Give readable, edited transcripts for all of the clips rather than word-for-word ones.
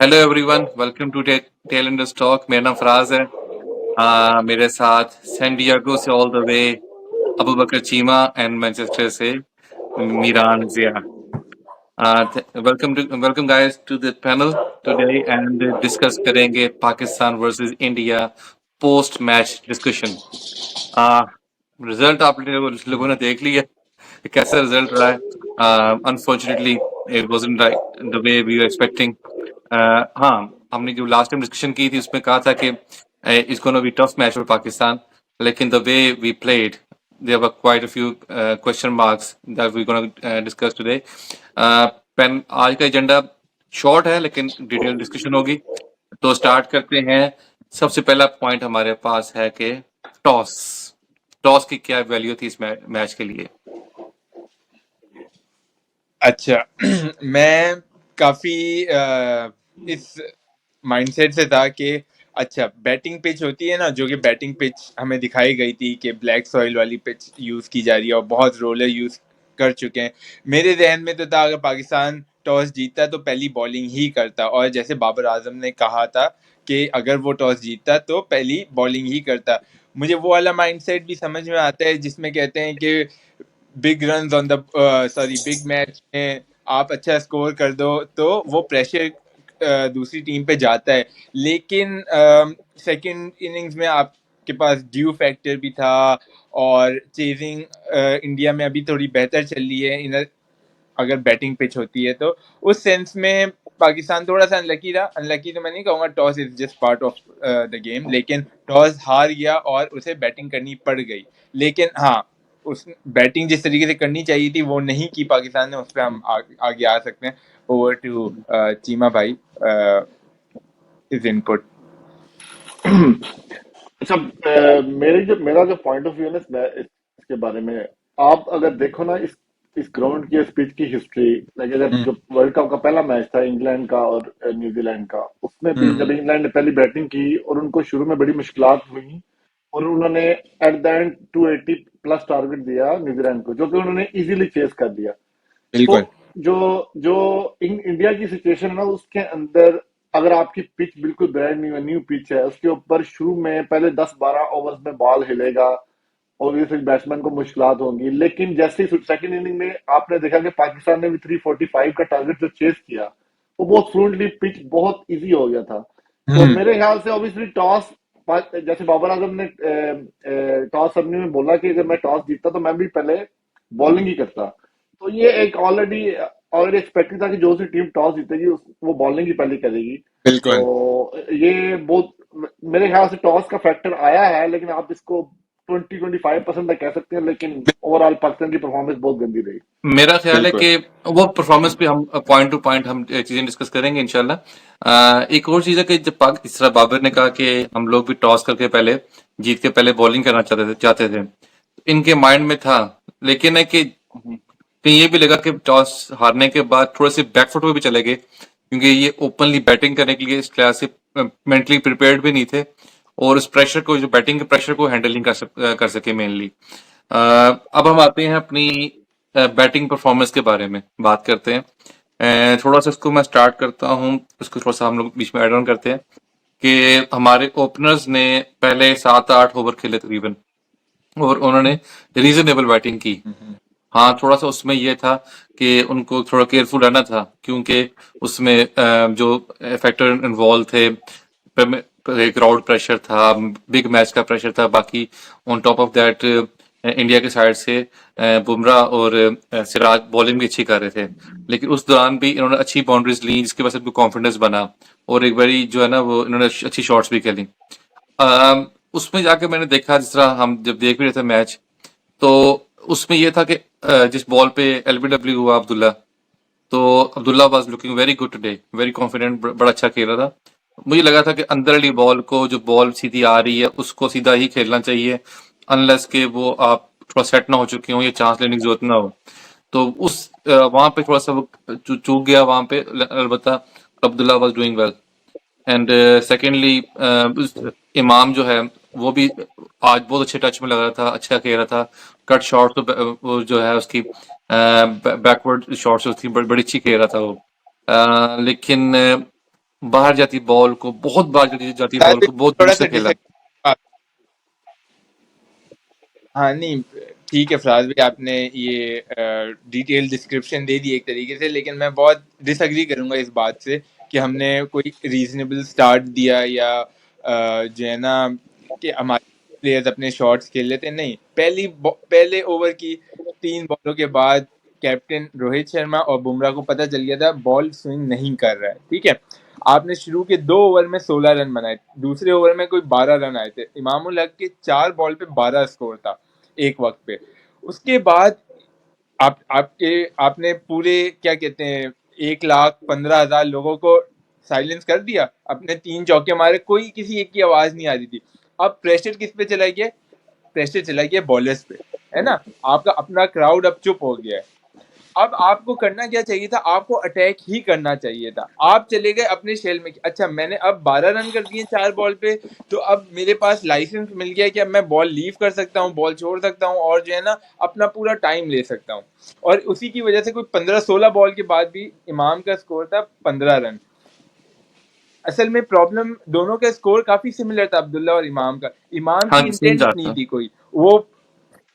Hello everyone, welcome to tell talk. मेरा नाम फराज है। मेरे साथ सैन डिएगो से all the way Abu Bakar Cheema and Manchester से Meeran Zia. Welcome guys to the panel today and discuss करेंगे Pakistan versus India post match discussion. Result आप लोगों ने देख लिया कि कैसा रिजल्ट रहा है। Unfortunately it wasn't the way we were expecting. हाँ, हमने जो लास्ट टाइम डिस्कशन की थी उसमें कहा था कि it's gonna be tough match for Pakistan, लेकिन the way we played there were quite a few question marks that we gonna discuss today. पेन आज का एजेंडा शॉर्ट है लेकिन डिटेल डिस्कशन होगी। तो स्टार्ट करते हैं। सबसे पहला पॉइंट हमारे पास है कि टॉस टॉस की क्या वैल्यू थी इस मैच के लिए। अच्छा मैं काफी इस माइंडसेट से था कि अच्छा बैटिंग पिच होती है ना, जो कि बैटिंग पिच हमें दिखाई गई थी कि ब्लैक सॉइल वाली पिच यूज की जा रही है और बहुत रोलर यूज कर चुके हैं। मेरे जहन में तो था अगर पाकिस्तान टॉस जीतता तो पहली बॉलिंग ही करता, और जैसे बाबर आजम ने कहा था कि अगर वो टॉस जीतता तो पहली बॉलिंग ही करता। मुझे वो वाला माइंडसेट भी समझ में आता है जिसमें कहते हैं कि big run on the big match में आप अच्छा स्कोर कर दो तो वो प्रेशर दूसरी टीम पे जाता है। लेकिन सेकंड इनिंग्स में आपके पास ड्यू फैक्टर भी था, और चेजिंग इंडिया में अभी थोड़ी बेहतर चल रही है इन अगर बैटिंग पिच होती है तो। उस सेंस में पाकिस्तान थोड़ा सा अनलकी रहा। अनलकी तो मैं नहीं कहूंगा, toss is just part of the game, लेकिन टॉस हार गया और उसे बैटिंग करनी पड़ गई। लेकिन हाँ, उस बैटिंग जिस तरीके से करनी चाहिए थी वो नहीं की पाकिस्तान ने। उस पर हम आगे आ सकते हैं। ओवर टू चीमा भाई, इज इनपुट। अच्छा, मेरा जो पॉइंट ऑफ व्यू है ना इसके बारे में, आप अगर देखो ना इस ग्राउंड की, इस पिच की हिस्ट्री, लाइक अगर जो वर्ल्ड कप का पहला मैच था इंग्लैंड का और न्यूजीलैंड का, उसमें भी जब इंग्लैंड ने पहली बैटिंग की और उनको शुरू में बड़ी मुश्किलात हुई और उन्होंने at the end 280 plus target दिया न्यूजीलैंड को, जो कि उन्होंने इजीली चेस कर दिया। तो बिल्कुल। जो जो इंडिया की सिचुएशन है ना, उसके अंदर अगर आपकी पिच बिल्कुल ब्रांड न्यू पिच है, उसके ऊपर शुरू में पहले 10-12 ओवर्स में बॉल हिलेगा और ये बैट्समैन को मुश्किलात होंगी। लेकिन जैसे ही सेकंड इनिंग में आपने देखा कि पाकिस्तान ने भी 345 का टारगेट जो चेस किया, वो बहुत फ्लुएंटली, पिच बहुत इजी हो गया था। तो हम्म। मेरे ख्याल से ऑब्वियसली टॉस, जैसे बाबर आजम ने टॉस सबने में बोला कि अगर मैं टॉस जीतता तो मैं भी पहले बॉलिंग ही करता। तो ये एक ऑलरेडी ऑलरेडी एक्सपेक्टेड था कि जो सी टीम टॉस जीतेगी वो बॉलिंग ही पहले करेगी। तो बिल्कुल। ये बहुत, मेरे ख्याल से टॉस का फैक्टर आया है, लेकिन आप इसको 20-25% तक कह सकते हैं, लेकिन ओवरऑल पाकिस्तान की परफॉर्मेंस बहुत गंदी रही। मेरा ख्याल है बिल्कुल। कि वो परफॉर्मेंस पे हम पॉइंट टू पॉइंट हम चीजें डिस्कस करेंगे इंशाल्लाह। एक और चीज है कि जब पाक इस तरह बाबर ने कहा कि हम लोग भी टॉस करके पहले जीत के पहले बॉलिंग करना चाहते थे, इनके माइंड में था। लेकिन है कि कहीं ये भी लगा कि टॉस हारने के बाद थोड़े से बैकफुट में भी चले गए, क्योंकि ये ओपनली बैटिंग करने के लिए इस क्लास से मेंटली प्रिपेयर्ड भी नहीं थे और उस प्रेशर को, जो बैटिंग के प्रेशर को हैंडल नहीं कर सके मेनली। अब हम आते हैं अपनी बैटिंग परफॉर्मेंस के बारे में बात करते हैं। थोड़ा सा इसको मैं स्टार्ट करता हूँ, उसको थोड़ा सा हम लोग बीच में ऐड ऑन करते हैं कि हमारे ओपनर्स ने पहले 7-8 ओवर खेले तकरीबन और उन्होंने रीजनेबल बैटिंग की। हाँ, थोड़ा सा उसमें ये था कि उनको थोड़ा केयरफुल रहना था, क्योंकि उसमें जो फैक्टर इन्वॉल्व थे, क्राउड प्रेशर था, बिग मैच का प्रेशर था, बाकी on top of that India के साइड से बुमराह और सिराज बॉलिंग भी अच्छी कर रहे थे। लेकिन उस दौरान भी इन्होंने अच्छी बाउंड्रीज ली, जिसकी वजह से उनको कॉन्फिडेंस बना और एक बारी जो है ना वो इन्होंने अच्छी शॉट्स भी खेली। उसमें जाके मैंने देखा, जिस तरह हम जब देख भी रहे थे मैच, तो उसमें ये था कि जिस बॉल पे एलबीडब्ल्यू हुआ अब्दुल्ला, तो Abdullah was looking very good today, very confident, बड़ा अच्छा खेल रहा था। मुझे लगा था कि अंदर वाली बॉल को, जो बॉल सीधी आ रही है उसको सीधा ही खेलना चाहिए, अनलेस के वो आप थोड़ा सेट ना हो चुके हो या चांस लेने की जरूरत ना हो। तो उस वहां पे थोड़ा सा वो चूक गया वहां पे। अलबत्ता Abdullah was doing well. And secondly इमाम जो है वो भी आज बहुत अच्छे टच में लग रहा था, अच्छा खेल रहा था। कट शॉट तो वो जो है उसकी बैकवर्ड शॉट्स उसकी बड़ी अच्छी खेल रहा था वो। लेकिन बाहर जाती बॉल को, बहुत बाहर जाती साथ बॉल में को बहुत दूर थोड़ा सा से खेला। डिसएग्री। हाँ नहीं, ठीक है फराज भाई, आपने ये डिटेल डिस्क्रिप्शन दे दी एक तरीके से, लेकिन मैं बहुत डिसएग्री करूंगा इस बात से कि हमने कोई रीजनेबल स्टार्ट दिया या जो है ना कि हमारे प्लेयर्स अपने शॉट्स खेल लेते। नहीं, पहले ओवर की 3 बॉलों के बाद कैप्टन रोहित शर्मा और बुमराह को पता चल गया था बॉल स्विंग नहीं कर रहा है। ठीक है, आपने शुरू के 2 ओवर में 16 रन बनाए, दूसरे ओवर में कोई 12 रन आए थे। इमामुल हक के 4 बॉल पे 12 स्कोर था एक वक्त पे। उसके बाद आपने पूरे क्या कहते हैं 1,15,000 लोगों को साइलेंस कर दिया, अपने 3 चौके मारे, कोई किसी एक की आवाज नहीं आ रही थी। अब प्रेशर किस पे चला गया? प्रेशर चला गया बॉलर्स पे, है ना। आपका अपना क्राउड अब चुप हो गया है। अब आपको करना क्या चाहिए था? आपको अटैक ही करना चाहिए था। आप चले गए अपने शेल में कि अच्छा मैंने अब 12 रन कर दिए 4 बॉल पे, तो अब मेरे पास लाइसेंस मिल गया कि अब मैं बॉल लीव कर सकता हूँ, बॉल छोड़ सकता हूँ और जो है ना अपना पूरा टाइम ले सकता हूँ। और उसी की वजह से कोई 15-16 बॉल के बाद भी इमाम का स्कोर था 15 रन। असल में प्रॉब्लम दोनों का स्कोर काफी सिमिलर था, अब्दुल्ला और इमाम का। इमाम हाँ की जी, सेम इंटेंट जा नहीं रहा था। थी कोई, वो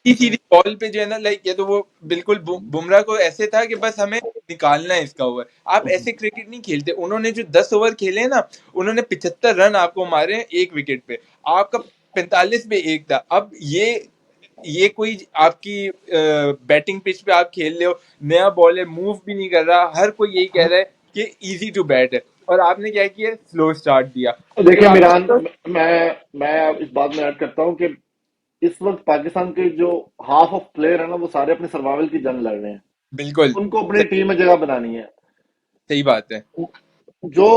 सीधी बॉल पे जो है ना लाइक, या तो वो बिल्कुल बुमराह को ऐसे था कि बस हमें निकालना है इसका ओवर। आप ऐसे क्रिकेट नहीं खेलते। उन्होंने जो 10 ओवर खेले ना, उन्होंने 75 रन आपको मारे एक विकेट पे, आपका 45 पे एक था। अब ये कोई आपकी बैटिंग पिच पे आप खेल रहे हो, नया बॉल है, मूव भी नहीं कर रहा, हर कोई यही कह रहा है कि इजी टू बैट है, और आपने क्या किया? स्लो स्टार्ट दिया। फिर देखिए आपने मिरान, मैं इस बात में ऐड करता हूँ कि इस वक्त पाकिस्तान के जो हाफ ऑफ प्लेयर है ना, वो सारे अपने सर्वाइवल की जंग लड़ रहे हैं। बिल्कुल उनको अपनी सही, टीम में जगह बनानी है। सही बात है। जो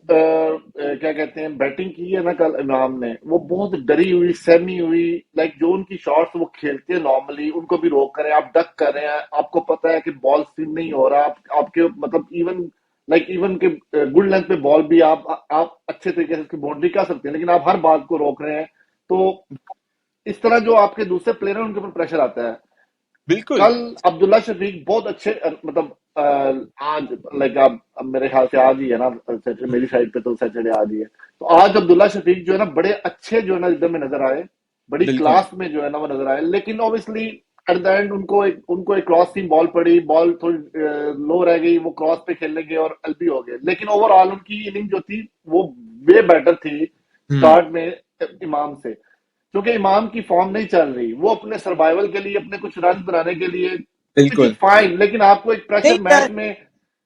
क्या कहते हैं बैटिंग की है ना कल इमाम ने, वो बहुत डरी हुई, सहमी हुई। लाइक जो उनकी शॉट्स वो खेलते हैं नॉर्मली, उनको भी रोक कर रहे हैं, आप डक कर रहे हैं, आपको पता है कि बॉल स्पिन नहीं हो रहा, आपके मतलब इवन के गुड लेंथ पे बॉल भी आप अच्छे तरीके से उसकी बाउंड्री कर सकते हैं, लेकिन आप हर बात को रोक रहे हैं। तो इस तरह जो आपके दूसरे प्लेयर हैं उनके ऊपर प्रेशर आता है। बिल्कुल कल अब्दुल्ला शफीक बहुत अच्छे मतलब आज लाइक अब मेरे ख्याल से आज ही है ना सैटरडे, मेरी साइड पे तो सैटरडे आज ही है। तो आज अब्दुल्ला शफीक जो है ना बड़े अच्छे जो है ना इधर में नजर आए, बड़ी बिल्कुल। क्लास में जो है ना वो नजर आए। लेकिन ऑब्वियसली एट द एंड उनको एक क्रॉस सीम बॉल पड़ी, बॉल थोड़ी लो रह गई, वो क्रॉस पे खेलने गए और एलबी हो गए। लेकिन ओवरऑल उनकी इनिंग जो थी वो वे बेटर थी हम्म। स्टार्ट में इमाम से। क्योंकि इमाम की फॉर्म नहीं चल रही, वो अपने सर्वाइवल के लिए, अपने कुछ रन बनाने के लिए, विच इज बिल्कुल। फाइन, लेकिन आपको एक नहीं प्रेशर यार, मैच में।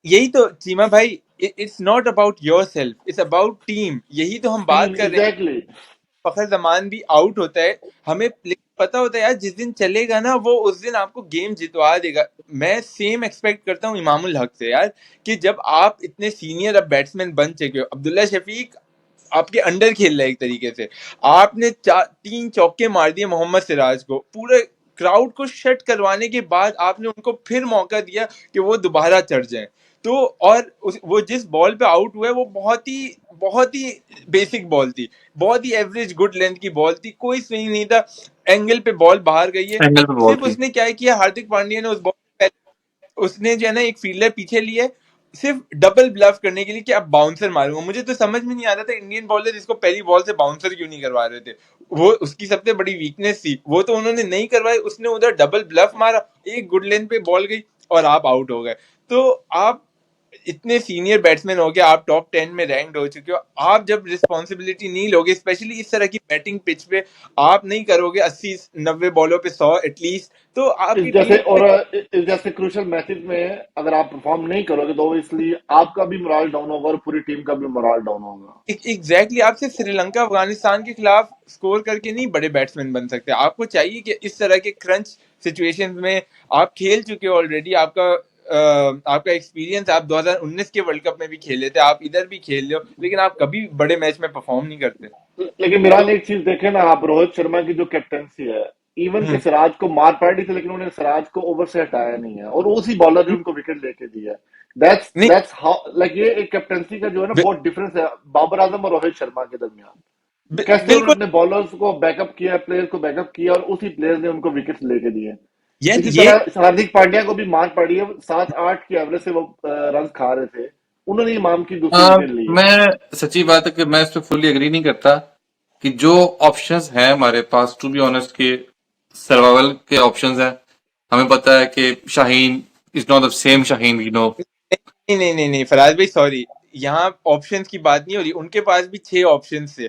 यही तो चीमा भाई, it's not about your self, it's about team. यही तो हम बात टीम कर रहे हैं। एग्जैक्टली। फखर जमान भी आउट होता है, हमें पता होता है यार जिस दिन चलेगा ना वो उस दिन आपको गेम जितवा देगा। मैं सेम एक्सपेक्ट करता हूँ इमामुल हक से यार, कि जब आप इतने सीनियर अब बैट्समैन बन चुके हो, अब्दुल्ला शफीक आपके अंडर खेल रहा है एक तरीके से, आपने 3 चौके मार दिए मोहम्मद सिराज को, पूरे क्राउड को शट करवाने के बाद आपने उनको फिर मौका दिया कि वो दोबारा चढ़ जाएं। तो और वो जिस बॉल पे आउट हुए वो बहुत ही बेसिक बॉल थी, बहुत ही एवरेज गुड लेंथ की बॉल थी, कोई स्विंग नहीं था, एंगल पे बॉल बाहर गई है। एंगल पे बॉल सिर्फ थी। उसने क्या किया, हार्दिक पांड्या ने उस बॉल, उसने जो है ना एक फील्डर पीछे लिए सिर्फ डबल ब्लफ करने के लिए कि अब बाउंसर मारूंगा। मुझे तो समझ में नहीं आ रहा था इंडियन बॉलर इसको पहली बॉल से बाउंसर क्यों नहीं करवा रहे थे। वो उसकी सबसे बड़ी वीकनेस थी, वो तो उन्होंने नहीं करवाई, उसने उधर डबल ब्लफ मारा, एक गुड लेंथ पे बॉल गई और आप आउट हो गए। तो आप इतने सीनियर बैट्समैन हो गए, आप टॉप 10 में रैंक्ड हो चुके हो, आप जब रिस्पॉन्सिबिलिटी नहीं लोगे, स्पेशली इस तरह की बैटिंग पिच पे, आप नहीं करोगे 80-90 बॉलों पे 100 एटलीस्ट, तो इस आपकी जैसे टीम और इस जैसे क्रूशल मैचेस में अगर आप परफॉर्म नहीं करोगे तो इसलिए आपका भी मोराल डाउन होगा और पूरी टीम का भी मोराल डाउन होगा। एग्जैक्टली आप सिर्फ श्रीलंका अफगानिस्तान के खिलाफ स्कोर करके नहीं बड़े बैट्समैन बन सकते। आपको चाहिए कि इस तरह के क्रंच सिचुएशंस में आप खेल चुके हो ऑलरेडी, आपका एक्सपीरियंस, आप 2019 के वर्ल्ड कप में भी खेले थे, आप इधर भी खेल रहे हो, लेकिन आप कभी बड़े मैच में परफॉर्म नहीं करते। लेकिन मिरान एक चीज देखे ना आप, रोहित शर्मा की जो कैप्टनसी है, इवन के हम्म। सिराज को मार पड़ी थी लेकिन उन्होंने सिराज को ओवर से हटाया नहीं है, और उसी बॉलर ने उनको विकेट लेके दिया है। दैट्स नहीं, दैट्स हाउ लाइक ये एक कैप्टनसी का जो है ना बहुत डिफरेंस है बाबर आजम और रोहित शर्मा के दरमियान। कैसे बिल्कुल। उन्होंने बॉलर्स को बैकअप किया, प्लेयर्स को बैकअप किया, और उसी प्लेयर ने उनको विकेट लेके दिए। यार इसी ये तरह हार्दिक पांड्या को भी मार पड़ी है, 7-8 की एवरेज से वो रन खा रहे थे। उन्होंने इमाम की दूसरी विकेट ली है। मैं सच्ची बात है कि मैं इस पे फुल्ली एग्री नहीं करता कि जो ऑप्शंस हैं हमारे पास, टू बी ऑनेस्ट, के सर्वाइवल के ऑप्शंस हैं। हमें पता है कि Shaheen is not the same Shaheen we know. नहीं नहीं नहीं नहीं फराज भाई सॉरी, यहाँ ऑप्शंस की बात नहीं हो रही, उनके पास भी 6 ऑप्शंस थे।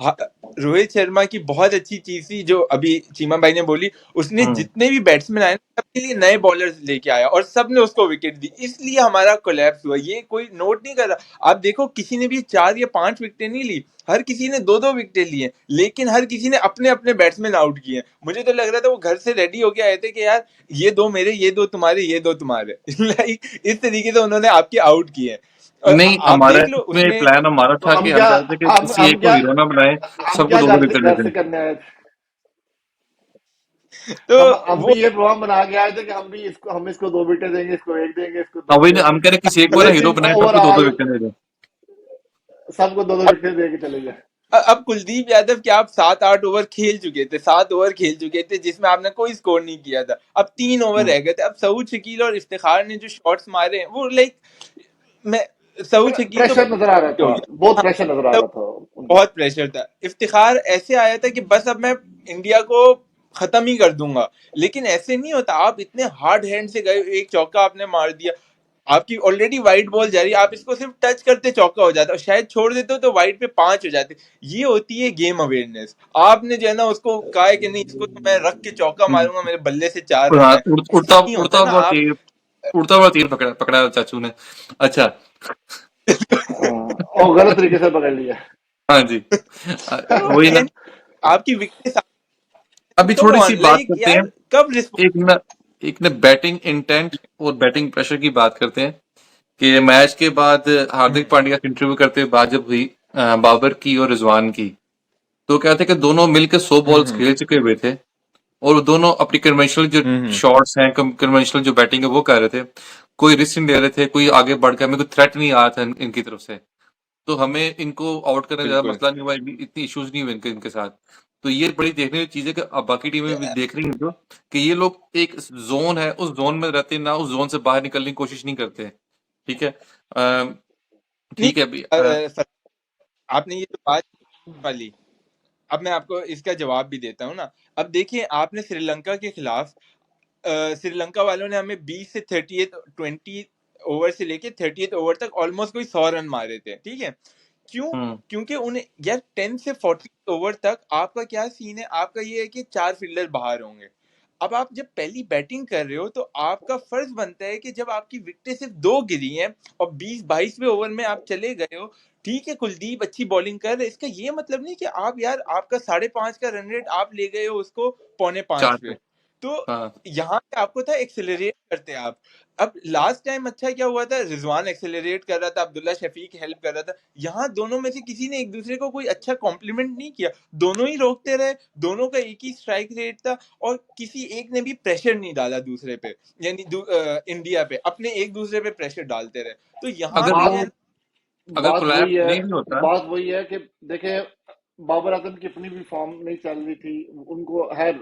हा- रोहित शर्मा की बहुत अच्छी चीज थी जो अभी चीमा भाई ने बोली, उसने हम्म जितने भी बैट्समैन आए ना, सबके लिए नए बॉलर्स लेके आया और सबने उसको विकेट दी, इसलिए हमारा कोलैप्स हुआ। ये कोई नोट नहीं कर रहा, आप देखो किसी ने भी 4 या 5 विकेटें नहीं ली, हर किसी ने 2-2 विकेटें ली हैं, लेकिन हर किसी ने अपने अपने बैट्समैन आउट किए हैं। मुझे तो लग रहा था वो घर से रेडी होके आए थे कि यार ये 2 मेरे, ये 2 तुम्हारे, ये 2 तुम्हारे लाइक इस तरीके से उन्होंने आपके आउट किए हैं। और नहीं, आप हमारा देख लो इसमें उसमें प्लान हमारा तो था कि हम हम क्या, चाहते थे कि हम किसी हम एक को क्या हीरो ना बनाए, हम सबको क्या दो दो विकेट घर देते से हैं। करने आए थे? तो हम वो भी ये प्रोग्राम बना के आए थे कि हम इसको 2 विकेट देंगे, इसको एक देंगे, इसको हाँ दो वही ना, देंगे, हम कह रहे किसी एक को ना हीरो लेकिन बनाए, सबको दो दो ओवरऑल विकेट दे दें। सबको 2-2 अब विकेट दे के चले गए। अब कुलदीप यादव के आप 7-8 ओवर खेल चुके थे, 7 ओवर खेल चुके थे जिसमें आपने कोई स्कोर नहीं किया था, अब 3 ओवर हम्म रह गए थे। अब सऊद शकील और इफ्तिखार ने जो शॉट्स मारे हैं वो लाइक, मैं सऊद शकील तो प्रेशर नजर आ रहा हो था, गया, बहुत हाँ, प्रेशर नजर आ तब रहा था उनके। बहुत प्रेशर था। इफ्तिखार ऐसे आया था कि बस अब मैं इंडिया को खत्म ही कर दूंगा, लेकिन ऐसे नहीं होता, आप इतने हार्ड हैंड से गए, एक चौका आपने मार दिया, आपकी ऑलरेडी वाइट बॉल जा रही है, आप इसको सिर्फ टच करते चौका हो जाता, और शायद छोड़ देते हो तो वाइट पे 5 हो जाते। ये होती है गेम अवेयरनेस। आपने जो है ना उसको कहा है कि नहीं, इसको तो मैं रख के चौका हम्म। मारूंगा, मेरे बल्ले से 4 हाँ, रन है, ऐसे उड़ता नहीं उड़ता होता ना हुआ आप। तीर, उड़ता हुआ तीर पकड़ा पकड़ा चाचू ने। अच्छा। और गलत तरीके से पकड़ लिया। हाँ जी। वही ना। ये आपकी विकेट, अभी कम थोड़ी सी ऑन बात लाइक करते हैं, यार, कब रिस्पॉन्स। एक ना, एक ना बैटिंग इंटेंट और बैटिंग प्रेशर की बात करते हैं कि मैच के बाद हार्दिक पांड्या की इंटरव्यू करते हुए बात जब हुई बाबर की और रिजवान की, तो कहते कि दोनों मिलकर 100 बॉल्स खेल चुके हुए थे और वो दोनों अपनी कन्वेंशनल जो शॉट्स हैं, कन्वेंशनल जो बैटिंग है वो कर रहे थे, कोई रिस्क नहीं ले रहे थे, कोई आगे बढ़कर हमें कोई थ्रेट नहीं आ रहा था इनकी तरफ से, तो हमें इनको आउट करने में ज्यादा बिल्कुल मसला नहीं हुआ, इतनी इश्यूज नहीं हुए इनके साथ। तो ये बड़ी देखने वाली चीज है कि अब बाकी टीमें भी देख रही हैं जो कि ये लोग एक जोन है, उस जोन में रहते हैं ना, उस जोन से बाहर निकलने की कोशिश नहीं करते। ठीक है। अम, नहीं, ठीक है अभी आपने ये जो बात वाली, अब मैं आपको इसका जवाब भी देता हूँ ना। अब देखिए, आपने श्रीलंका के खिलाफ श्रीलंका वालों ने हमें 20 से 20 ओवर से लेके 30 ओवर तक ऑलमोस्ट कोई 100 रन मारे थे, ठीक है। क्यों? हम्म क्योंकि उन्हें यार 10 से 40 ओवर तक आपका क्या सीन है, आपका ये है कि 4 फील्डर बाहर होंगे। अब आप जब पहली बैटिंग कर रहे हो तो आपका फर्ज बनता है कि जब आपकी विकेटें सिर्फ 2 गिरी हैं और 20-22वें ओवर में आप चले गए हो, ठीक है कुलदीप अच्छी बॉलिंग कर रहे, इसका ये मतलब नहीं कि आप यार आपका 5.5 का रन रेट आप ले गए हो उसको 4.5 चार पे। पे। तो हाँ यहाँ पे आपको था एक्सेलरेट करते आप। अब लास्ट टाइम अच्छा क्या हुआ था, रिजवान एक्सेलरेट कर रहा था, अब्दुल्ला शफीक हेल्प कर रहा था, यहाँ दोनों में से किसी ने एक दूसरे को कोई अच्छा कॉम्प्लीमेंट नहीं किया, दोनों ही रोकते रहे, दोनों का एक ही स्ट्राइक रेट था, और किसी एक ने भी प्रेशर नहीं डाला दूसरे पे, यानी इंडिया पे अपने एक दूसरे पे प्रेशर डालते रहे। तो यहाँ अगर पे वो, है बात अगर बात कोलैप्स वही है, नहीं भी होता। बात वही है कि देखे, बाबर आजम की अपनी भी फॉर्म नहीं चल रही थी, उनको है,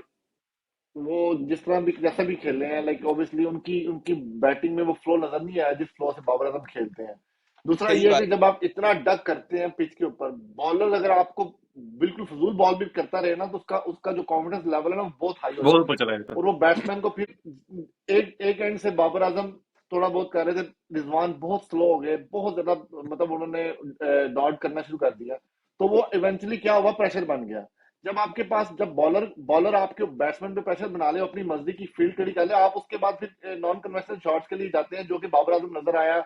वो जिस तरह भी जैसा भी खेल रहे हैं, लाइक ऑब्वियसली उनकी उनकी बैटिंग में वो फ्लो नजर नहीं आया जिस फ्लो से बाबर आजम खेलते हैं। दूसरा सही ये है बात। कि जब आप इतना डक करते हैं पिच के ऊपर, बॉलर अगर आपको बिल्कुल फजूल बॉल भी करता रहे ना, तो उसका उसका जो कॉन्फिडेंस लेवल है ना, वो बहुत हाई हो बहुत जाता ऊपर है। चला गया था। और वो बैट्समैन को फिर एक एक एंड से बाबर आजम थोड़ा बहुत कर रहे थे, रिजवान बहुत स्लो हो गए, बहुत ज्यादा, मतलब उन्होंने डॉट करना शुरू कर दिया, तो वो इवेंचुअली क्या हुआ, प्रेशर बन गया। जब आपके पास, जब बॉलर बॉलर आपके बैट्समैन पे प्रेशर बना ले, अपनी मर्जी की फील्ड खड़ी कर ले, आप उसके बाद फिर नॉन कन्वेंशनल शॉट्स के लिए जाते हैं, जो कि बाबर आजम नजर आया,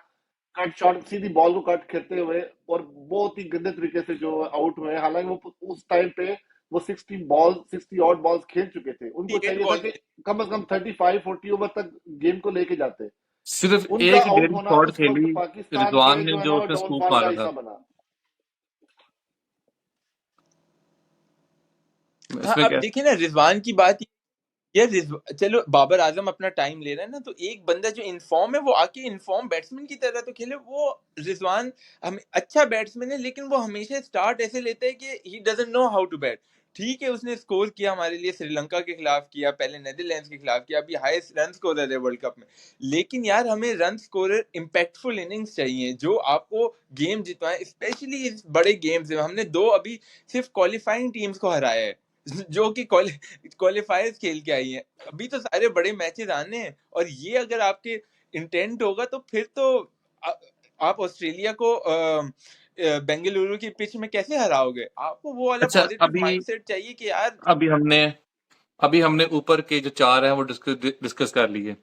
कट शॉट, सीधी बॉल को कट खेलते हुए, और बहुत ही गंदे तरीके से जो आउट हुए। हालांकि वो उस टाइम पे वो 60 ऑट बॉल्स खेल चुके थे, उनको 8 चाहिए था बॉल कि पे कम से कम 35-40 ओवर तक गेम को लेके जाते। सिर्फ उनका एक आउट डेढ़ होना शॉट उस वक्त खेली पाकिस्तान रिजवान के ने जो है जो ना, वो उसने स्कूप डाउनफॉल का मारा था। हिस्सा बना। हाँ, इसमें अब क्या है? देखिए ना रिजवान की बात, यार चलो बाबर आजम अपना टाइम ले रहा है ना, तो एक बंदा जो इन्फॉर्म है वो आके इन्फॉर्म बैट्समैन की तरह तो खेले। वो रिजवान हम अच्छा बैट्समैन है, लेकिन वो हमेशा स्टार्ट ऐसे लेता है कि he doesn't know how to bat. ठीक है उसने स्कोर किया हमारे लिए, श्रीलंका के खिलाफ किया, पहले नेदरलैंड्स के खिलाफ किया, अभी हाईएस्ट रन स्कोरर है वर्ल्ड कप में। लेकिन यार हमें रन स्कोरर इम्पैक्टफुल इनिंग्स चाहिए जो आपको गेम जितवाए, स्पेशली इस बड़े गेम्स में। हमने दो अभी सिर्फ क्वालिफाइंग टीम्स को हराया है जो कि क्वालिफायर्स खेल के आई हैं। अभी तो सारे बड़े मैचेस आने हैं, और ये अगर आपके इंटेंट होगा तो फिर तो आ, आप ऑस्ट्रेलिया को बेंगलुरु की पिच में कैसे हराओगे? आपको वो वाला अच्छा, पॉजिटिव अभी माइंडसेट चाहिए कि यार अभी हमने अभी हमने ऊपर के जो 4 हैं वो डिस्कस कर लिए।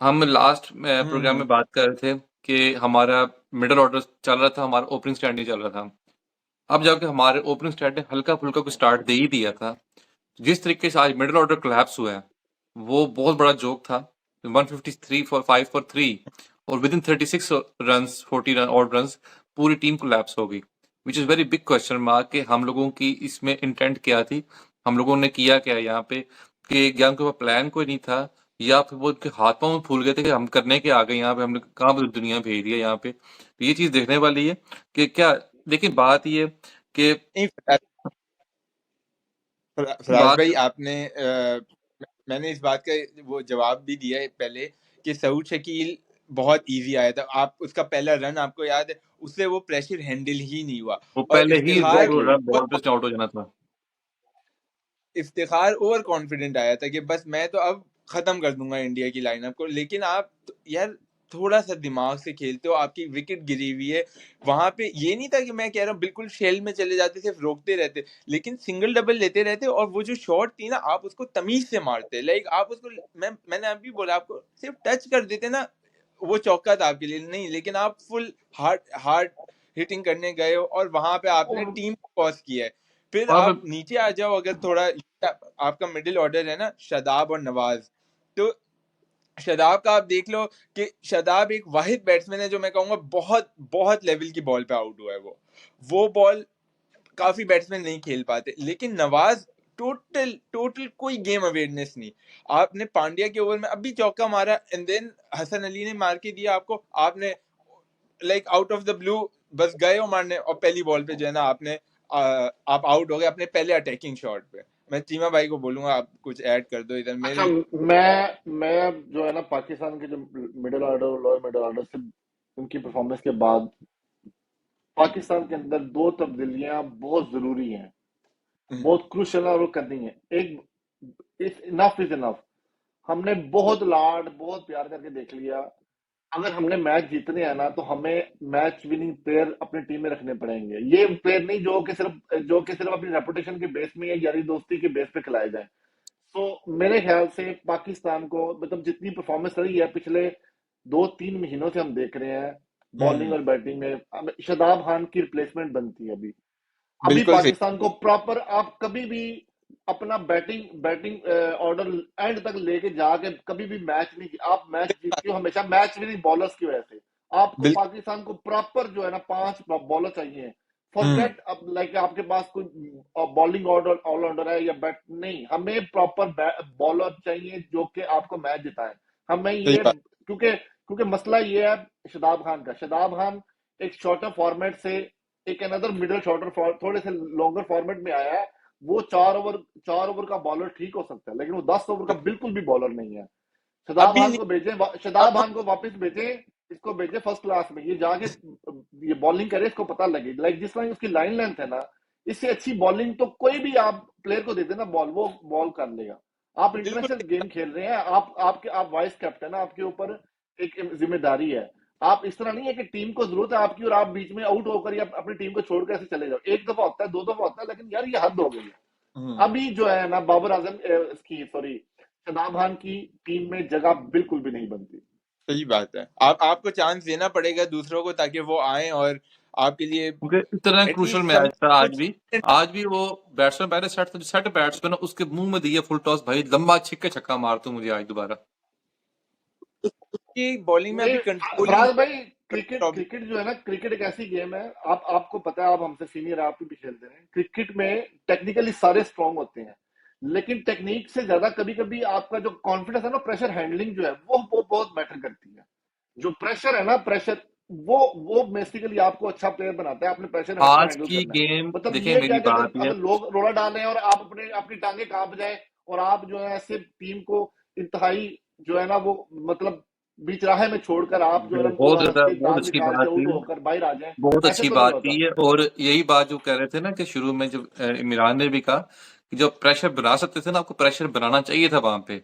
हम लास्ट प्रोग्राम में हम्म बात कर रहे थे कि हमारा मिडल ऑर्डर चल रहा था, हमारा ओपनिंग स्टैंड नहीं चल रहा था। अब जाके हमारे ओपनिंग स्टैंड ने हल्का-फुल्का कुछ स्टार्ट दे ही दिया था। जिस तरीके से आज मिडल ऑर्डर कोलैप्स हुआ है, वो बहुत बड़ा जोक था। 153 फॉर 5 फॉर 3 और with in 36 runs 40 run odd runs पूरी टीम कोलैप्स हो गई, which is very big question mark कि हम लोगों की इसमें इंटेंट क्या थी, हम लोगों ने किया क्या यहाँ पे, कि क्या उनके पास प्लान कोई नहीं था, या फिर वो उनके हाथ पांव में फूल गए थे कि हम करने के आ गए यहाँ पे, हमने कहाँ पे दुनिया भेज दिया यहाँ पे। तो ये चीज देखने वाली है कि क्या। लेकिन बात ये कि नहीं, फराज बात भाई आपने मैंने इस बात का वो जवाब भी दिया है पहले कि सऊद शकील बहुत इजी आया था। आप उसका पहला रन आपको याद है, उससे वो प्रेशर हैंडल ही नहीं हुआ। वो और पहले ही इफ्तिखार वो एग्जैक्टली बॉल पे आउट हो जाना था। इफ्तिखार ओवर कॉन्फिडेंट आया था कि बस मैं तो अब खत्म कर दूंगा इंडिया की लाइनअप को। लेकिन आप यार थोड़ा सा दिमाग से खेलते हो, आपकी विकेट गिरी हुई है वहां पे। ये नहीं था कि मैं कह रहा हूँ बिल्कुल शेल में चले जाते, सिर्फ रोकते रहते, लेकिन सिंगल डबल लेते रहते, और वो जो शॉट थी ना आप उसको तमीज से मारते। लाइक आप उसको, मैंने अभी बोला आपको, सिर्फ टच कर देते ना वो चौका था आपके लिए। नहीं, लेकिन आप फुल हार्ड हार्ड हिटिंग करने गए हो, और वहां पे आपने टीम को कॉस किया है। फिर वहां आप पे नीचे आ जाओ, अगर थोड़ा आपका मिडिल ऑर्डर है ना, शादाब और नवाज, तो शादाब का आप देख लो कि शादाब एक वाहिद बैट्समैन है जो मैं कहूंगा बहुत बहुत लेवल की बॉल पे आउट हुआ है। वो बॉल काफी बैट्समैन नहीं खेल पाते। लेकिन नवाज टोटल टोटल कोई गेम अवेयरनेस नहीं। आपने पांड्या के ओवर में अभी चौका मारा, एंड देन हसन अली ने मार के दिया आपको, आपने like out of the blue बस गए हो मारने, और पहली बॉल पे जो है ना आपने आप आउट हो गए अपने पहले अटैकिंग शॉट पे। मैं चीमा भाई को बोलूंगा आप कुछ ऐड कर दो इधर अच्छा, मेरे। मैं जो है ना पाकिस्तान के जो मिडिल ऑर्डर और लोअर मिडिल ऑर्डर से उनकी परफॉर्मेंस के बाद पाकिस्तान के अंदर दो तब्दीलियां बहुत जरूरी हैं, बहुत क्रूशल है और वो करनी है। एक, इनफ इज इनफ। हमने बहुत लाड बहुत प्यार करके देख लिया। अगर हमने मैच जीतने हैं ना तो हमें मैच विनिंग प्लेयर अपनी टीम में रखने पड़ेंगे। ये प्लेयर नहीं जो कि सिर्फ अपनी रेपुटेशन के बेस में या यारी दोस्ती के बेस पे खिलाए जाए। तो मेरे ख्याल से पाकिस्तान को मतलब जितनी परफॉर्मेंस रही है पिछले 2-3 महीनों से हम देख रहे हैं बॉलिंग हम्म, और बैटिंग में, अब शादाब खान की रिप्लेसमेंट बनती है अभी। अभी बिल्कुल सही। पाकिस्तान को प्रॉपर आप कभी भी अपना बैटिंग बैटिंग ऑर्डर एंड तक लेके जाके कभी भी मैच नहीं, आप मैच जीतते हो हमेशा मैच विनिंग बॉलर्स की वजह से। आपको बिल्कुल। पाकिस्तान को प्रॉपर जो है ना 5 बॉलर चाहिए। हम्म, फॉरगेट अब लाइक आपके पास कोई बॉलिंग ऑर्डर ऑलराउंडर है या बैट नहीं, हमें प्रॉपर बॉलर चाहिए जो कि आपको मैच जिताए। हमें सही ये बात। क्योंकि क्योंकि मसला ये है शादाब खान का। शादाब खान एक शॉर्टर फॉर्मेट से एक अनदर मिडिल शॉर्टर थोड़े से लॉन्गर फॉर्मेट में आया है। वो 4 ओवर का बॉलर ठीक हो सकता है लेकिन वो 10 ओवर का बिल्कुल भी बॉलर नहीं है। शदाब अभी खान नहीं। को भेजें, शदाब अब खान को वापस भेजें, इसको भेजें फर्स्ट क्लास में, ये जाके ये बॉलिंग करे, इसको पता लगे। लाइक जिस तरह उसकी लाइन लेंथ है ना, इससे अच्छी बॉलिंग तो कोई भी आप प्लेयर को दे देना बॉल, वो बॉल कर लेगा। आप बिल्कुल इंटरनेशनल सही गेम बात। खेल रहे हैं, आप वाइस कैप्टन है, आपके ऊपर एक जिम्मेदारी है। आप इस तरह नहीं है कि टीम को जरूरत है आपकी और आप बीच में आउट होकर या अपनी टीम को छोड़कर ऐसे चले जाओ। एक दफा होता है, 2 दफा होता है, लेकिन यार ये हद हो गई है। हम्म, अभी जो है ना बाबर आजम की सॉरी शदाब खान की टीम में जगह बिल्कुल भी नहीं बनती। सही बात है। आप आपको चांस देना पड़ेगा दूसरों को ताकि वो आए और आपके लिए क्योंकि इतना क्रूशल एटलीस्ट मैच था आज कुछ। भी। आज भी वो बैट्समैन पहले सेट था, जो सेट बैट्समैन उसके मुंह में दिया फुल टॉस, भाई लंबा छिक्के छक्का मार तू मुझे आज दोबारा। की बॉलिंग में नहीं अभी कंट्रोल ही फराज नहीं भाई, है क्रिकेट प्रॉब्लम। क्रिकेट जो है ना, क्रिकेट एक ऐसी गेम है, आपको पता है, आप हमसे सीनियर, आप भी खेलते हैं क्रिकेट में। टेक्निकली सारे स्ट्रांग होते हैं, लेकिन टेक्निक से ज्यादा कभी कभी आपका जो कॉन्फिडेंस है ना, प्रेशर हैंडलिंग जो है वो बहुत मैटर करती है। जो प्रेशर है ना, प्रेशर वो बेसिकली आपको अच्छा प्लेयर बनाता है, आपने प्रेशर आज हैंडल की करना है। गेम मतलब देखें, ये क्या मेरी कि अगर बात ये है। अगर लोग रोला डाल रहे हैं और आप अपनी टांगे कांप जाए और आप जो है ऐसे टीम को इंतहाई जो है ना वो मतलब बीच राह में छोड़कर आप जो है ना उनको बहुत हंस ज्यादा, के बहुत दांत अच्छी निकाल के बात आउट की है। होकर बाहर आ जाए, बहुत ऐसे अच्छी तो नहीं बात होता। की है। और यही बात जो कह रहे थे ना कि शुरू में जब इमरान ने भी कहा कि जब प्रेशर बना सकते थे ना, आपको प्रेशर बनाना चाहिए था वहां पे।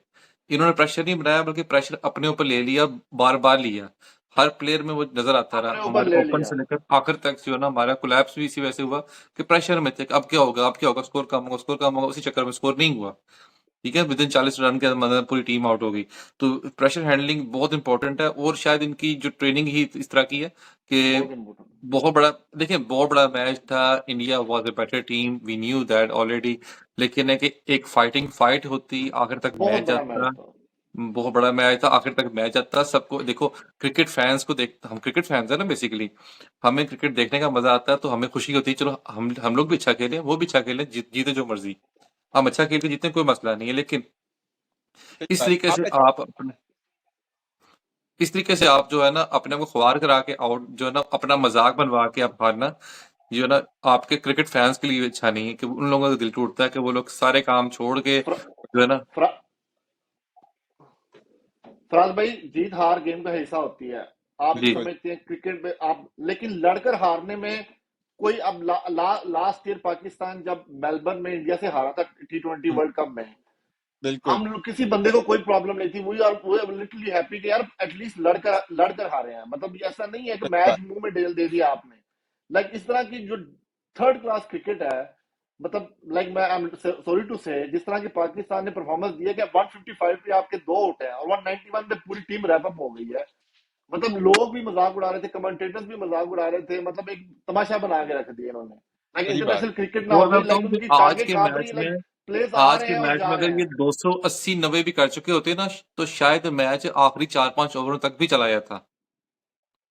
इन्होंने प्रेशर नहीं बनाया, बल्कि प्रेशर अपने ऊपर ले लिया, बार बार लिया। हर प्लेयर में वो नजर आता रहा। अपने ऊपर हमारे ले ओपन लिया। से लेकर आखिर तक जो है ना, हमारा कोलैप्स भी इसी वजह से हुआ कि प्रेशर में थे कि अब क्या होगा, अब क्या होगा, स्कोर कम होगा, स्कोर कम होगा। उसी चक्कर में स्कोर नहीं हुआ। ठीक है, विद इन 40 रन के मतलब पूरी टीम आउट हो गई। तो प्रेशर हैंडलिंग बहुत इंपॉर्टेंट है, और शायद इनकी जो ट्रेनिंग ही इस तरह की है कि बहुत इम्पोर्टेंट। बहुत बड़ा, देखिए बहुत बड़ा मैच था। India was a better team, we knew that already. लेकिन है कि एक फाइटिंग फाइट होती, आखिर तक बहुत मैच बड़ा मैच जाता। था। बहुत बड़ा मैच था, आखिर तक मैच जाता। सबको देखो, क्रिकेट फैंस को देख, हम क्रिकेट फैंस है ना बेसिकली। हमें क्रिकेट देखने का मजा आता है, तो हमें खुशी होती है, चलो हम लोग भी अच्छा खेलें, वो भी अच्छा खेलें, जीते जो मर्जी। हम अच्छा खेल के जीतने कोई मसला नहीं है। लेकिन सही इस बात तरीके से आप आप अपने, इस तरीके से आप जो है ना अपने को ख्वार करा के आउट, जो है ना अपना मजाक बनवा के आप हारना, जो है ना आपके क्रिकेट फैंस के लिए अच्छा नहीं है। कि उन लोगों का दिल टूटता है कि वो लोग सारे काम छोड़ के फ्र, जो है ना। फ्र, फराज भाई, जीत हार गेम का हिस्सा होती है। आप जी। बिल्कुल समझते हैं क्रिकेट में आप, लेकिन लड़कर हारने में कोई अब लास्ट ईयर पाकिस्तान जब मेलबर्न में इंडिया से हारा था T20 हम्म, वर्ल्ड कप में, बिल्कुल हम लोग किसी बंदे को कोई प्रॉब्लम नहीं थी। वो लिटरली हैप्पी कि यार एटलीस्ट लड़कर हारे हैं। मतलब ऐसा नहीं है कि सही मैच बात मुंह में दे दिया आपने। लाइक इस तरह की जो थर्ड क्लास क्रिकेट है, मतलब लाइक मैं आई एम सॉरी टू से, जिस तरह की पाकिस्तान ने परफॉर्मेंस दी है कि 155 पे आपके 2 आउट हैं और 191 पे पूरी टीम रैप अप हो गई है। मतलब लोग भी मजाक उड़ा रहे थे, कमेंटेटर्स भी मजाक उड़ा रहे थे, मतलब एक तमाशा बना के रख दिया इन्होंने। लाइक सही बात इंटरनेशनल क्रिकेट ना और हो मैं गई, लाइक बताऊं कि उनकी टांगे कांप रही, लाइक प्लेयर्स आ आज रहे के हैं और मैच जा में रहे अगर ये हैं। 280 90 भी कर चुके होते ना, तो शायद मैच आखिरी 4-5 ओवरों तक भी चला जाता।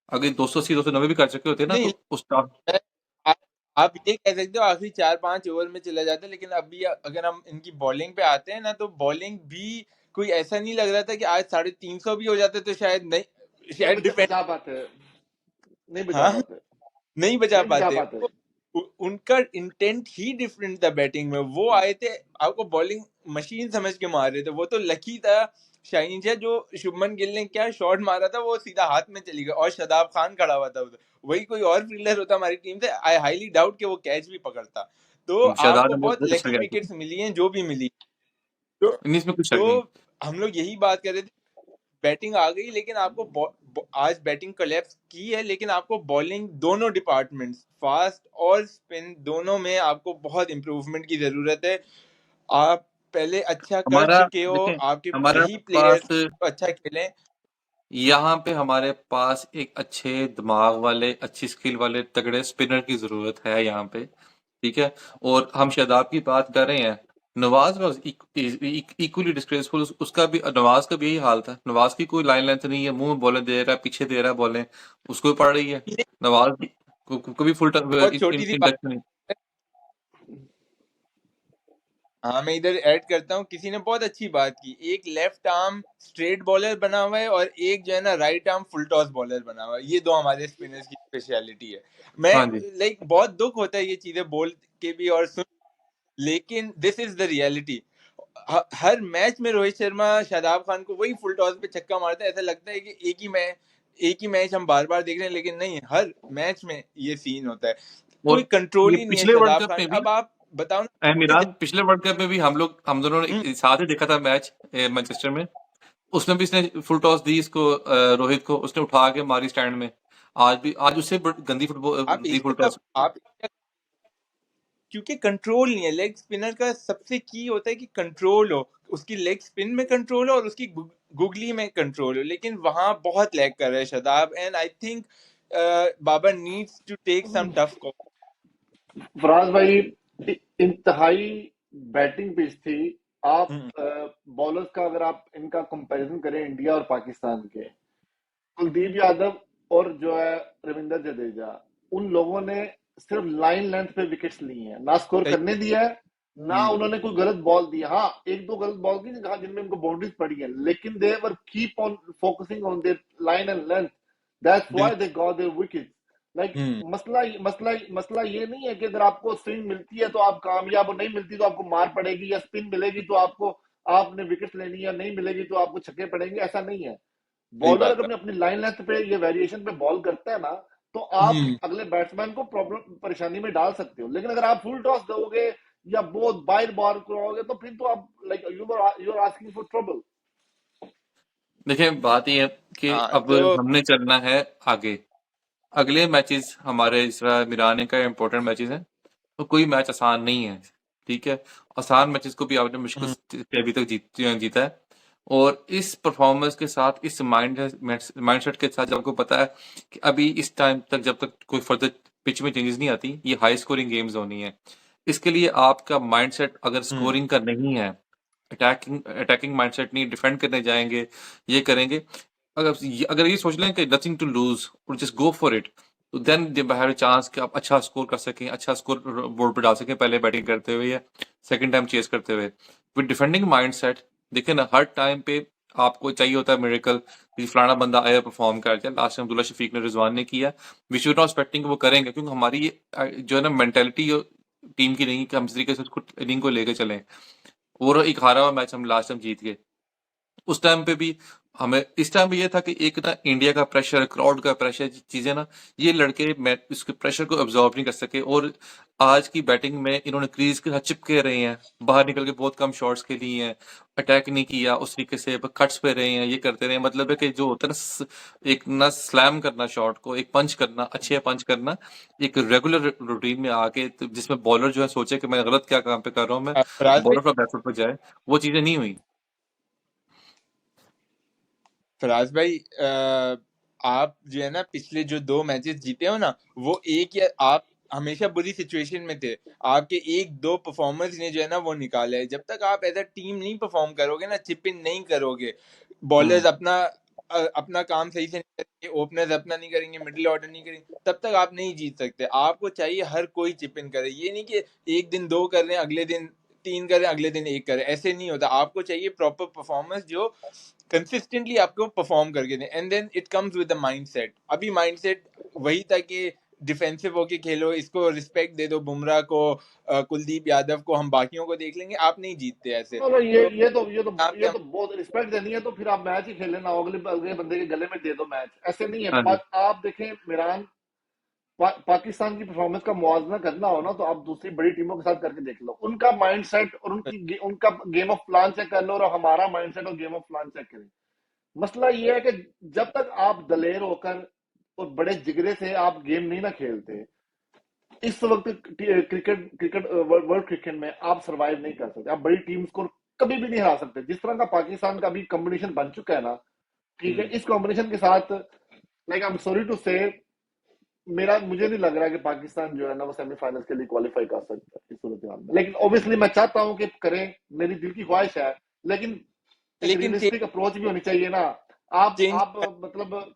अगर 280 290 भी कर चुके होते ना, नहीं तो उस टाइम। मैं- आप आप ये कह सकते हो आखिरी 4-5 ओवर में चला जाता है, लेकिन अभी अगर हम इनकी बॉलिंग पे आते हैं ना, तो बॉलिंग भी कोई ऐसा नहीं लग रहा था कि आज 350 भी हो जाते तो शायद नहीं, नहीं शायद डिफेंड बचा पाते, नहीं बचा हाँ पाते, नहीं बचा नहीं बचा पाते पाते। उनका इंटेंट ही डिफरेंट था बैटिंग में। वो आए थे आपको बॉलिंग मशीन समझ के मार रहे थे। वो तो लकी था शाहीन शाह, जो शुभमन गिल ने क्या शॉट मारा था वो सीधा हाथ में चली गया और शादाब खान खड़ा हुआ था उधर। वही कोई और फील्डर होता हमारी टीम से, आई हाईली डाउट कि वो कैच भी पकड़ता। तो शहजाद आपको अहमद बहुत बहुत अच्छा लकी गया था। विकेट्स मिली हैं जो भी मिली। तो इसमें कुछ शक तो नहीं। हम लोग यही बात कर रहे थे, बैटिंग आ गई लेकिन आपको आज बैटिंग कोलैप्स की है, लेकिन आपको बॉलिंग दोनों डिपार्टमेंट्स फास्ट और स्पिन दोनों में आपको बहुत इंप्रूवमेंट की जरूरत है। आप पहले अच्छा कर हमारा, चुके हो, देखें, आपके हमारा वही पास, प्लेयर्स अच्छा खेलें। यहाँ पे हमारे पास एक अच्छे दिमाग वाले, अच्छी स्किल वाले तगड़े स्पिनर की जरूरत है यहाँ पे। ठीक है। और हम शादाब की बात कर रहे हैं। Nawaz was equally disgraceful. उसका भी, नवाज का भी यही हाल था। नवाज की कोई लाइन लेंथ नहीं है, मुंह में बॉलें दे रहा है, पीछे दे रहा है बॉलें, उसको भी पड़ रही है। नवाज को भी फुल बहुत छोटी सी बात इंडक्शन नहीं। है। हाँ मैं इधर ऐड करता हूँ, किसी ने बहुत अच्छी बात की, एक लेफ्ट आर्म स्ट्रेट बॉलर बना हुआ है और एक जो है ना right arm full toss bowler बना हुआ है। ये दो हमारे स्पिनर्स की स्पेशलिटी है। मैं हाँ जी। लाइक बहुत दुख होता है ये चीजें बोल के भी और सुन, लेकिन this is the reality. Her match में रोहित शर्मा शादाब खान को वही फुल टॉस पे छक्का मारता है। ऐसा लगता है कि एक ही मैच हम बार बार देख रहे हैं, लेकिन नहीं, हर मैच में ये सीन होता है। कोई और कंट्रोल ये ही नहीं है पिछले वर्ल्ड शादाब कप खान में का। भी, अब आप बताओ ना इमरान, पिछले वर्ल्ड कप में भी हम दोनों हम्म, ने साथ ही देखा था मैच मैनचेस्टर में। उसमें भी इसने फुल टॉस दी इसको, रोहित को उसने उठा के मारी स्टैंड में। आज भी, आज उससे गंदी फुटबॉल आप दी इसका फुल टॉस। आप क्योंकि कंट्रोल नहीं है। लेग स्पिनर का सबसे की होता है कि कंट्रोल हो, उसकी लेग स्पिन में कंट्रोल हो और उसकी गुगली में कंट्रोल हो, लेकिन वहां बहुत लैग कर रहा है Shadab. And I think Babar needs to take some tough call. Faraz भाई, इंतहाई बैटिंग पिच थी। आप बॉलर्स का अगर आप इनका कंपैरिजन करें इंडिया और पाकिस्तान के, कुलदीप यादव और जो है रविंद्र जडेजा, उन लोगों ने सिर्फ लाइन लेंथ पे विकेट्स ली हैं, ना स्कोर सही करने दिया है, ना हम्म उन्होंने कोई गलत बॉल दी। हाँ, एक दो गलत बॉल की जहां जिनमें उनको बाउंड्रीज पड़ी है, लेकिन they were keep on focusing on their line and length. That's why बिल्कुल। They got their wickets. Like मसला ये नहीं है कि अगर आपको स्विंग मिलती है तो आप कामयाब, और नहीं मिलती तो आपको मार पड़ेगी, या स्पिन मिलेगी तो आपको आपने विकेट लेनी है, या नहीं मिलेगी तो आपको छक्के पड़ेंगे, ऐसा नहीं है। सही बॉलर बात अगर है। अपने अपनी लाइन लेंथ पे ये वेरिएशन पे बॉल करता है ना, तो आप हम्म। अगले बैट्समैन को प्रॉब्लम परेशानी में डाल सकते हो। लेकिन अगर आप फुल टॉस दोगे या बहुत बाइट बॉल कराओगे तो फिर तो आप like you are asking for trouble. देखिए बात ये है कि हाँ अब तो हमने चलना है आगे। अगले मैचेस हमारे इस बार मिराने का इम्पोर्टेंट मैचेस हैं, तो कोई मैच आसान नहीं है, ठीक है। आसान मैचेस को भी आपने मुश्किल हम्म, से अभी तक जीता है। और इस परफॉर्मेंस के साथ, इस माइंडसेट के साथ, जब आपको पता है कि अभी इस टाइम तक जब तक कोई फर्दर पिच में चेंजेस नहीं आती, ये हाई स्कोरिंग गेम्स होनी है। इसके लिए आपका माइंडसेट अगर हम्म, स्कोरिंग का नहीं है, अटैकिंग अटैकिंग माइंडसेट नहीं, डिफेंड करने जाएंगे, ये करेंगे, अगर ये सोच लें कि नथिंग टू लूज और जस्ट गो फॉर इट, तो then they have a chance कि आप अच्छा स्कोर कर सकें, अच्छा स्कोर बोर्ड पे डाल सकें, पहले बैटिंग करते हुए या सेकंड टाइम चेस करते हुए। विद डिफेंडिंग माइंडसेट, देखिए ना, हर टाइम पे आपको चाहिए होता है मिरेकल कि फलाना बंदा आया परफॉर्म कर जाए। लास्ट टाइम अब्दुल्ला शफीक ने, रिजवान ने किया। विच नॉट एक्सपेक्टिंग वो करेंगे, क्योंकि हमारी ये जो है ना मेंटेलिटी टीम की नहीं कि हम इस तरीके से उसको इनिंग को लेके चलें। और एक हारा हुआ मैच हम लास्ट टाइम जीत गए। उस टाइम पे भी हमें, इस टाइम भी ये था कि एक ना इंडिया का प्रेशर, क्राउड का प्रेशर, चीजें ना, ये लड़के मैं इसके प्रेशर को अब्जॉर्व नहीं कर सके। और आज की बैटिंग में इन्होंने क्रीज के साथ चिपके रहे हैं, बाहर निकल के बहुत कम शॉट्स के लिए हैं, अटैक नहीं किया उस तरीके से, कट्स पे रहे हैं, ये करते रहे हैं। मतलब है कि जो होता है ना, एक ना स्लैम करना शॉट को, एक पंच करना, अच्छे पंच करना, एक रेगुलर रूटीन में आके, तो जिसमें बॉलर जो है सोचे कि मैं गलत क्या काम पे कर रहा हूँ, मैं फराज भाई, बॉलर पर बैकफुट पर जाए, वो चीजें नहीं हुई। फराज भाई आप जो है ना पिछले जो 2 मैचेस जीते हो ना, वो एक या आप हमेशा बुरी सिचुएशन में थे। आपके 1-2 परफॉर्मर्स ने जो है ना वो निकाला है। जब तक आप एज़ अ टीम नहीं परफॉर्म करोगे ना, चिप इन नहीं करोगे, हम्म। बॉलर्स अपना काम सही से नहीं करेंगे, ओपनर्स अपना नहीं करेंगे, मिडिल ऑर्डर नहीं करेंगे, तब तक आप नहीं जीत सकते। आपको चाहिए हर कोई चिप इन करे। ये नहीं कि एक दिन 2 कर रहे हैं, अगले दिन 3 कर रहे हैं, अगले दिन 1 कर रहे हैं, ऐसे नहीं होता। आपको चाहिए प्रॉपर परफॉर्मेंस जो कंसिस्टेंटली आपको परफॉर्म करके दें, and then it comes with the mindset. अभी माइंडसेट वही था कि डिफेंसिव होके खेलो, इसको रिस्पेक्ट दे दो, बुमराह को, कुलदीप यादव को, हम बाकियों को देख लेंगे। आप नहीं जीतते ऐसे। चलो तो यहाँ पे ये हम तो बहुत रिस्पेक्ट देनी है, तो फिर आप मैच ही खेले ना, अगले अगले बंदे के गले में दे दो मैच, ऐसे नहीं है। हाँ जी। आप देखें मिरान, पाकिस्तान की परफॉर्मेंस का मुआवजा करना हो ना, तो आप दूसरी बड़ी टीमों के साथ करके देख लो, उनका माइंडसेट और उनका गेम ऑफ प्लान चेक कर लो, और हमारा माइंडसेट और गेम ऑफ प्लान चेक करें। मसला ये है कि जब तक आप दलेर होकर और बड़े जिगरे से आप गेम नहीं ना खेलते, इस वक्त क्रिकेट क्रिकेट वर्ल्ड क्रिकेट में आप सरवाइव नहीं कर सकते। आप बड़ी टीम्स को कभी भी नहीं हरा सकते। जिस तरह का पाकिस्तान का अभी कॉम्बिनेशन बन चुका है ना, ठीक है, हम्म, इस कॉम्बिनेशन के साथ, like I am sorry to say, मुझे नहीं लग रहा कि पाकिस्तान जो है ना वो सेमीफाइनल्स के लिए क्वालिफाई कर सकता है इस सूरत हाल में। लेकिन ऑब्वियसली मैं चाहता हूं कि करें, मेरी दिल की ख्वाहिश है, लेकिन एक लेकिन रियलिस्टिक अप्रोच भी होनी चाहिए ना। चेंज आप मतलब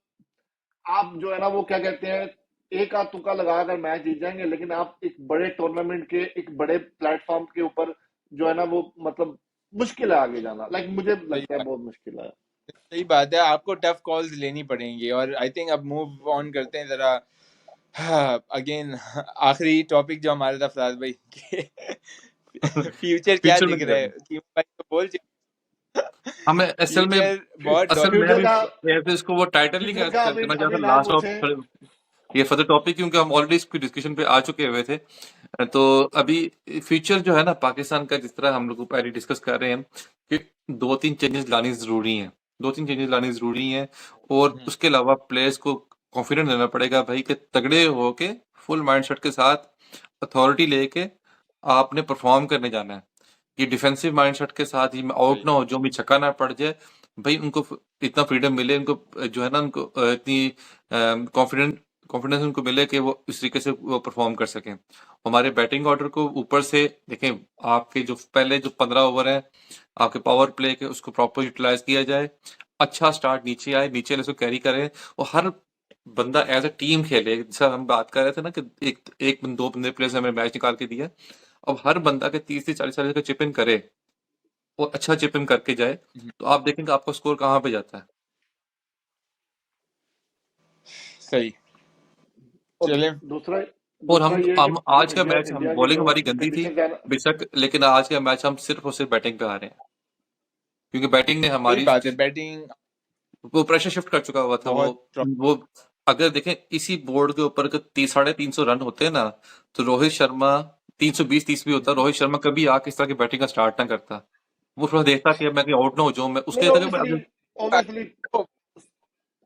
आप जो है ना वो क्या कहते हैं, एक आध तुक्का लगाकर मैच जीत जाएंगे, लेकिन आप एक बड़े टूर्नामेंट के, एक बड़े प्लेटफॉर्म के ऊपर जो है ना वो मतलब मुश्किल है आगे जाना। लाइक मुझे सही लगता है बात बहुत मुश्किल है। सही बात है। आपको टफ कॉल्स लेनी पड़ेंगी, और आई थिंक अब मूव ऑन करते हैं जरा। हाँ, अगेन आखिरी टॉपिक जो हमारा था फराज भाई के फ्यूचर क्या फ्यूचर में दिख क्या रहा है, है? टीम भाई तो बोल चुके। हमें असल में, फ्यूचर बहुत मैं फ्यूचर भी का ऐसे इसको वो टाइटल नहीं फ्यूचर का अभी करना अभी चाहता ना लास्ट पूछे। ऑफ ये फर्दर टॉपिक, क्योंकि हम ऑलरेडी इसकी डिस्कशन पे आ चुके हुए थे। तो अभी फ्यूचर जो है ना पाकिस्तान का, जिस तरह हम लोग पहले डिस्कस कर रहे हैं कि दो तीन चेंजेस लानी जरूरी हैं, दो तीन चेंजेस लानी जरूरी हैं। और उसके अलावा प्लेयर्स को कॉन्फिडेंस देना पड़ेगा भाई कि तगड़े होके, फुल माइंडसेट के साथ, अथॉरिटी लेके आपने परफॉर्म करने जाना है। ये डिफेंसिव माइंडसेट के साथ ही आउट ना हो, जो भी छक्का ना पड़ जाए, भाई उनको इतना फ्रीडम मिले, उनको जो है ना, उनको इतनी कॉन्फिडेंस उनको मिले कि वो इस तरीके से वो परफॉर्म कर सकें। हमारे बैटिंग ऑर्डर को ऊपर से देखें, आपके जो पहले जो 15 ओवर है आपके पावर प्ले के, उसको प्रॉपर यूटिलाइज किया जाए। अच्छा स्टार्ट नीचे आए, नीचे वाले उसको कैरी करें, और हर बंदा एज अ टीम खेले। जैसा हम बात कर रहे थे ना कि एक दो बंदे प्लेयर्स हमें मैच निकाल के दिया, अब हर बंदा के 30 से 40 का चिप इन करे, वो अच्छा चिप इन करके जाए, तो आप देखेंगे आपका स्कोर कहाँ पे जाता है। सही। और चलें दूसरा और दूसरा ये है कि हम जो आज का इंडिया मैच हम इंडिया की बॉलिंग जो हमारी गंदी थी कंडीशन है ना, बेशक, लेकिन आज का मैच हम सिर्फ और सिर्फ बैटिंग पे हारे हैं, क्योंकि बैटिंग ने सही हमारी बात है, बैटिंग वो प्रेशर शिफ्ट कर चुका हुआ था। बहुत वो अगर देखें इसी बोर्ड के ऊपर अगर 350 रन होते हैं ना, तो रोहित शर्मा 320-30 भी होता, रोहित शर्मा कभी आके इस तरह की बैटिंग का स्टार्ट ना करता। वो थोड़ा देखता कि अब मैं कहीं आउट ना हो जाऊं, मैं उसके नहीं लिए था कि मैं ऑब्वियसली अगर ऑब्वियसली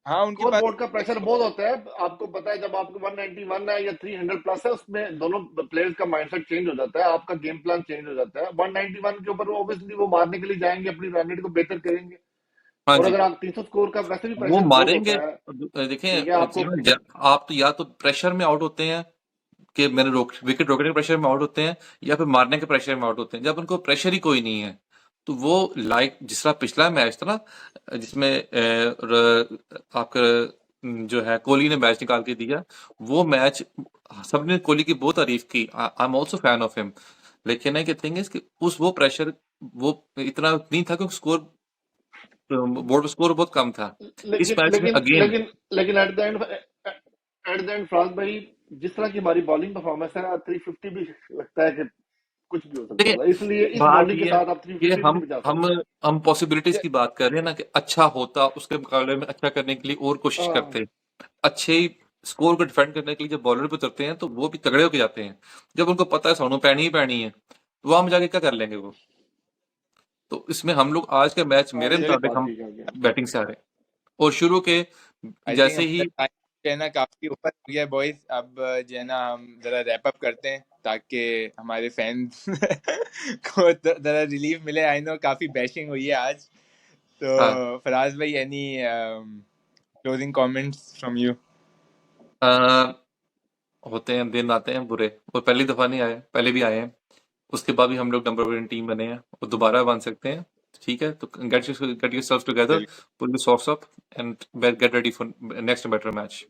हाँ, उनके स्कोर पास बोर्ड का प्रेशर बहुत होता है। आपको पता है जब आपको 191 है या 300 प्लस है, उसमें दोनों प्लेयर्स का माइंडसेट चेंज हो जाता है, आपका गेम प्लान चेंज हो जाता है। 191 के ऊपर ऑब्वियसली वो मारने के लिए जाएंगे, अपनी रन रेट को बेहतर करेंगे। हाँ और जी, अगर आप 300 स्कोर का वैसे भी वो प्रेशर बहुत मारेंगे। होता है, ठीक है देखें आपको। जीवन आप तो या तो प्रेशर में आउट होते हैं कि मैंने विकेट रोकने के प्रेशर में आउट होते हैं, या फिर मारने के प्रेशर में आउट होते हैं। जब उनको प्रेशर ही कोई नहीं है, तो वो लाइक जिस तरह पिछला मैच था ना, जिसमें आपका जो है कोहली ने मैच निकाल के दिया, वो मैच सबने कोहली की बहुत तारीफ की, I am also fan of him. लेकिन है कि थिंग इज कि उस वो प्रेशर वो इतना नहीं था, क्योंकि स्कोर बोर्ड पे स्कोर बहुत कम था। इस लेकिन मैच में लेकिन अगेन लेकिन लेकिन एट द एंड फराज भाई, जिस तरह की हमारी बॉलिंग परफॉर्मेंस है ना, 350 भी लगता है कि कुछ भी हो सकता देखिए, था। इसलिए इस बात बॉलिंग के ये है साथ आप कि 350 भी नहीं बचा हम सकते। हम पॉसिबिलिटीज की बात कर रहे हैं ना, कि अच्छा होता उसके मुकाबले में अच्छा करने के लिए और कोशिश हाँ, करते, अच्छे स्कोर को डिफेंड करने के लिए जब बॉलर पे उतरते हैं तो वो भी तगड़े होके जाते हैं। जब उनको पता है सोनू पैनी ही पैनी है, तो वहां जाके क्या कर लेंगे वो। तो इसमें हम लोग आज का मैच हाँ, मेरे ये भी चले। मुताबिक बात हम ठीक है आपकी। बैटिंग से हारे, और शुरू के आई थिंक जैसे हमारा ही टाइम जो है ना काफी ऊपर हो गया है बॉयज। अब जो है ना हम जरा रैप अप करते हैं ताकि हमारे फैंस को जरा रिलीफ मिले। आई नो काफी बैशिंग हुई है आज, तो हाँ, फराज भाई any closing comments from you? Uh, होते हैं दिन आते हैं बुरे, और पहली दफा नहीं आए, पहले भी आए हैं। उसके बाद भी हम लोग नंबर वन टीम बने हैं और दोबारा बन सकते हैं। ठीक है, तो गेट योरसेल्फ टुगेदर, बिल्कुल। Pull your socks up and get ready for next better match.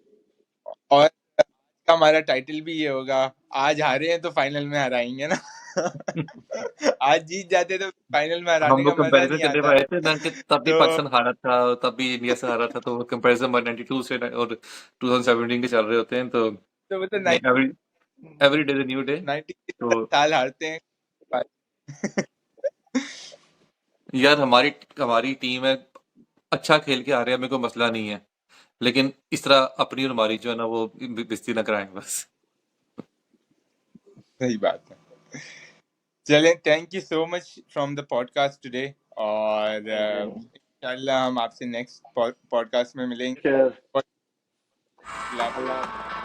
और हमारा टाइटल भी ये होगा, आज हारे हैं तो फाइनल में हराएंगे ना। आज जीत जाते तो फाइनल में हम हराने का लोग मजा कंपैरिजन नहीं करने आता। वाले थे ना कि तब भी तो पाकिस्तान हारा था, तब भी इंडिया से हारा था, तो कंपैरिजन 92 से और 2017 के चल रहे होते हैं। तो वो तो every every day is new day. 90 तो साल हारते हैं। यार हमारी हमारी टीम है, अच्छा खेल के आ रहे हैं, मेरे को मसला नहीं है, लेकिन इस तरह अपनी और हमारी जो है ना वो बेइज्जती ना कराएं बस। सही बात है। चलें, thank you so much from the podcast today, और थैंक यू। इंशाल्लाह हम आपसे नेक्स्ट पॉडकास्ट में मिलेंगे। खैर, अल्लाह हाफ़िज़। अल्लाह